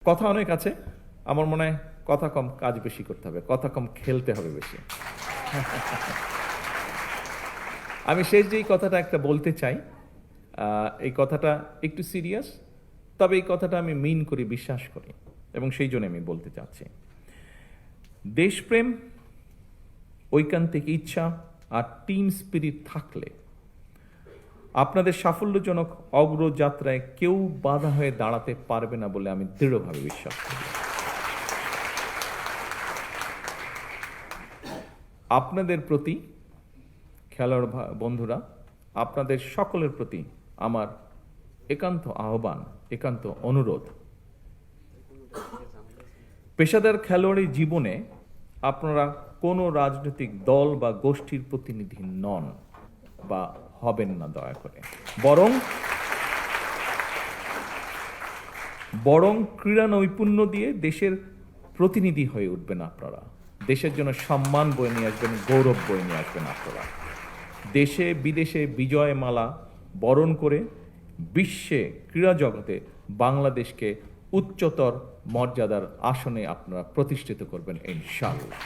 কথা অনেক আছে, আমার মনে হয় কথা কম কাজ বেশি করতে হবে, কথা কম খেলতে হবে বেশি। আমি শেষ যেই কথাটা একটা বলতে চাই, এই কথাটা একটু সিরিয়াস, তবে এই কথাটা আমি মিন করি, বিশ্বাস করি, এবং সেই জন্য আমি বলতে চাচ্ছি। দেশপ্রেম, ঐকান্তিক ইচ্ছা আর টিম স্পিরিট থাকলে আপনাদের সাফল্যজনক অগ্রযাত্রায় কেউ বাধা হয়ে দাঁড়াতে পারবে না বলে আমি দৃঢ়ভাবে বিশ্বাস করি। আপনাদের প্রতি, খেলোয়াড় বন্ধুরা, আপনাদের সকলের প্রতি আমার একান্ত আহ্বান, একান্ত অনুরোধ, পেশাদার খেলোয়াড়ি জীবনে আপনারা কোনো রাজনৈতিক দল বা গোষ্ঠীর প্রতিনিধি নন বা হবেন না দয়া করে। বরং ক্রীড়া নৈপুণ্য দিয়ে দেশের প্রতিনিধি হয়ে উঠবেন আপনারা। দেশের জন্য সম্মান বয়ে নিয়ে আসবেন, গৌরব বয়ে নিয়ে আসবেন আপনারা। দেশে বিদেশে বিজয় মালা বরণ করে বিশ্বে ক্রীড়া জগতে বাংলাদেশকে উচ্চতর মর্যাদার আসনে আপনারা প্রতিষ্ঠিত করবেন ইনশাআল্লাহ।